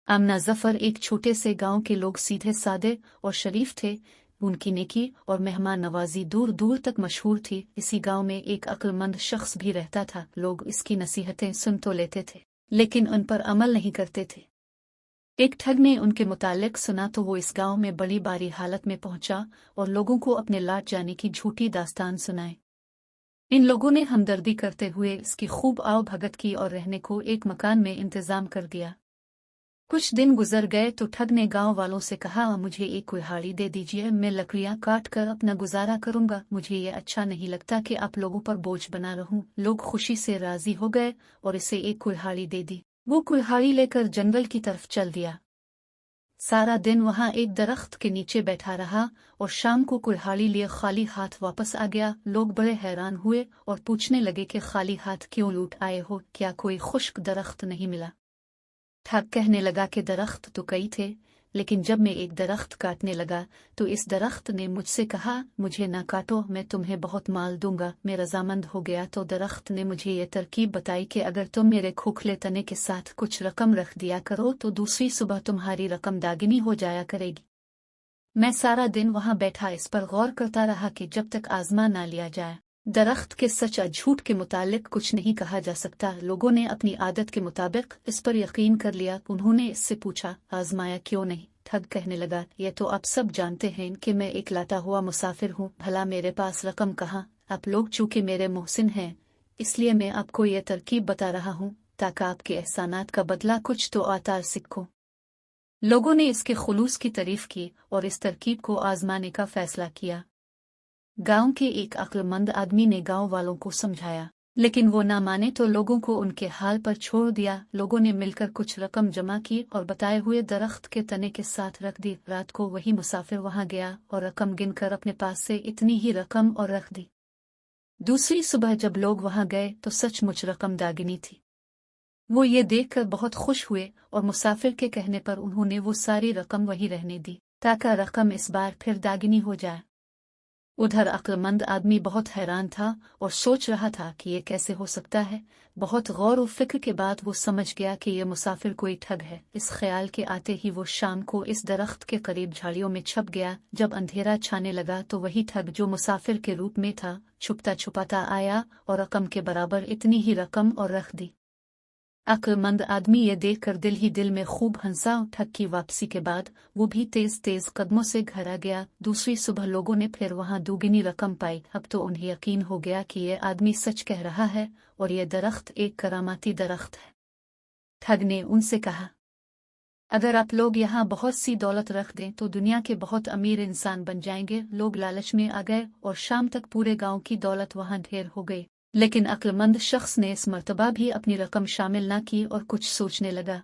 आमना जफर एक छोटे से गांव के लोग सीधे सादे और शरीफ थे। उनकी नेकी और मेहमान नवाजी दूर दूर तक मशहूर थी। इसी गांव में एक अक्लमंद शख्स भी रहता था। लोग इसकी नसीहतें सुन तो लेते थे, लेकिन उन पर अमल नहीं करते थे। एक ठग ने उनके मुतालिक सुना तो वो इस गांव में बड़ी बारी हालत में पहुंचा और लोगों को अपने लौट जाने की झूठी दास्तान सुनाई। इन लोगों ने हमदर्दी करते हुए इसकी खूब आओ भगत की और रहने को एक मकान में इंतजाम कर दिया। कुछ दिन गुजर गए तो ठग ने गांव वालों से कहा, मुझे एक कुल्हाड़ी दे दीजिए, मैं लकड़ियां काट कर अपना गुजारा करूंगा। मुझे ये अच्छा नहीं लगता कि आप लोगों पर बोझ बना रहूं। लोग खुशी से राजी हो गए और इसे एक कुल्हाड़ी दे दी। वो कुल्हाड़ी लेकर जंगल की तरफ चल दिया। सारा दिन वहां एक दरख्त के नीचे बैठा रहा और शाम को कुल्हाड़ी लिए खाली हाथ वापस आ गया। लोग बड़े हैरान हुए और पूछने लगे कि खाली हाथ क्यों लौट आए हो, क्या कोई खुश्क दरख्त नहीं मिला? ठग कहने लगा कि दरख्त तो कई थे, लेकिन जब मैं एक दरख्त काटने लगा तो इस दरख्त ने मुझसे कहा, मुझे ना काटो, मैं तुम्हें बहुत माल दूंगा। मैं रजामंद हो गया तो दरख्त ने मुझे ये तरकीब बताई कि अगर तुम मेरे खोखले तने के साथ कुछ रकम रख दिया करो तो दूसरी सुबह तुम्हारी रकम दागिनी हो जाया करेगी। मैं सारा दिन वहां बैठा इस पर गौर करता रहा कि जब तक आजमा ना लिया जाए। दरख्त के सच और झूठ के मुतालिक कुछ नहीं कहा जा सकता। लोगों ने अपनी आदत के मुताबिक इस पर यकीन कर लिया। उन्होंने इससे पूछा, आजमाया क्यों नहीं? ठग कहने लगा, ये तो आप सब जानते हैं कि मैं इकलौता हुआ मुसाफिर हूँ, भला मेरे पास रकम कहाँ? आप लोग चूंकि मेरे मोहसिन हैं, इसलिए मैं आपको ये तरकीब बता रहा हूँ ताकि आपके एहसानात का बदला कुछ तो आता सीखो। लोगों ने इसके खुलूस की तारीफ की और इस तरकीब को आजमाने का फैसला किया। गांव के एक अक्लमंद आदमी ने गांव वालों को समझाया, लेकिन वो ना माने तो लोगों को उनके हाल पर छोड़ दिया। लोगों ने मिलकर कुछ रकम जमा की और बताए हुए दरख्त के तने के साथ रख दी। रात को वही मुसाफिर वहां गया और रकम गिनकर अपने पास से इतनी ही रकम और रख दी। दूसरी सुबह जब लोग वहां गए तो सचमुच रकम दागिनी थी। वो ये देखकर बहुत खुश हुए और मुसाफिर के कहने पर उन्होंने वो सारी रकम वहीं रहने दी ताकि रकम इस बार फिर दागिनी हो जाए। उधर अक्लमंद आदमी बहुत हैरान था और सोच रहा था कि ये कैसे हो सकता है। बहुत गौर और फिक्र के बाद वो समझ गया कि ये मुसाफिर कोई ठग है। इस ख्याल के आते ही वो शाम को इस दरख्त के करीब झाड़ियों में छुप गया। जब अंधेरा छाने लगा तो वही ठग जो मुसाफिर के रूप में था छुपता छुपाता आया और रकम के बराबर इतनी ही रकम और रख दी। अक्लमंद आदमी ये देखकर दिल ही दिल में खूब हंसा। ठग की वापसी के बाद वो भी तेज तेज कदमों से घर आ गया। दूसरी सुबह लोगों ने फिर वहां दुगनी रकम पाई। अब तो उन्हें यकीन हो गया कि ये आदमी सच कह रहा है और ये दरख्त एक करामाती दरख्त है। ठग ने उनसे कहा, अगर आप लोग यहाँ बहुत सी दौलत रख दें तो दुनिया के बहुत अमीर इंसान बन जाएंगे। लोग लालच में आ गए और शाम तक पूरे गांव की दौलत वहां ढेर हो गई। लेकिन अक्लमंद शख्स ने इस मर्तबा भी अपनी रकम शामिल न की और कुछ सोचने लगा।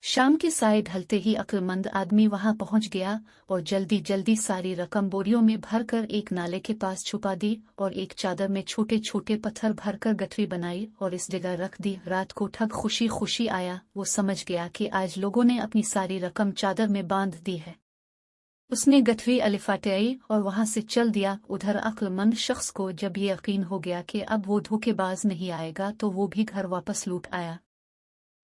शाम के साए ढलते ही अक्लमंद आदमी वहां पहुंच गया और जल्दी जल्दी सारी रकम बोरियों में भरकर एक नाले के पास छुपा दी और एक चादर में छोटे छोटे पत्थर भरकर गठरी बनाई और इस जगह रख दी। रात को ठग खुशी खुशी आया। वो समझ गया कि आज लोगों ने अपनी सारी रकम चादर में बांध दी है। उसने गठरी अलिफाटाई और वहां से चल दिया। उधर अक्लमंद शख्स को जब ये यकीन हो गया कि अब वो धोखेबाज नहीं आएगा तो वो भी घर वापस लौट आया।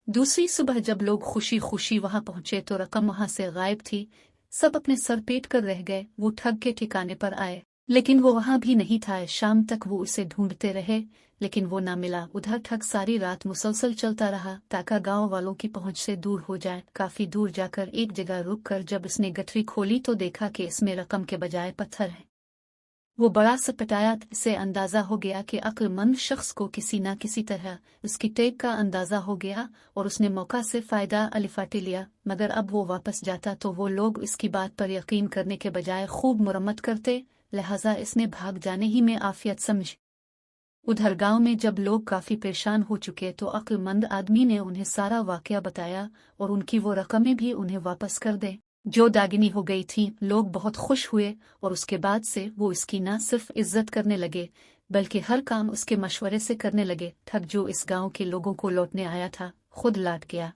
दूसरी सुबह जब लोग खुशी खुशी वहां पहुंचे तो रकम वहां से गायब थी। सब अपने सर पेट कर रह गए। वो ठग के ठिकाने पर आए, लेकिन वो वहां भी नहीं था। शाम तक वो उसे ढूंढते रहे, लेकिन वो ना मिला। उधर ठग सारी रात मुसलसल चलता रहा ताकि गांव वालों की पहुंच से दूर हो जाए। काफी दूर जाकर एक जगह रुककर जब इसने गठरी खोली तो देखा कि इसमें रकम के बजाय पत्थर है। वो बड़ा सपटाया। इसे अंदाजा हो गया कि अक्लमंद शख्स को किसी न किसी तरह उसकी टेक का अंदाजा हो गया और उसने मौका से फायदा अलिफाटे लिया। मगर अब वो वापस जाता तो वो लोग इसकी बात पर यकीन करने के बजाय खूब मुरम्मत करते, लिहाजा इसने भाग जाने ही में आफियत समझी। उधर गांव में जब लोग काफी परेशान हो चुके तो अक्लमंद आदमी ने उन्हें सारा वाकया बताया और उनकी वो रकमें भी उन्हें वापस कर दे जो दागिनी हो गई थी। लोग बहुत खुश हुए और उसके बाद से वो इसकी न सिर्फ इज्जत करने लगे बल्कि हर काम उसके मशवरे से करने लगे। ठग जो इस गांव के लोगों को लौटने आया था खुद लौट गया।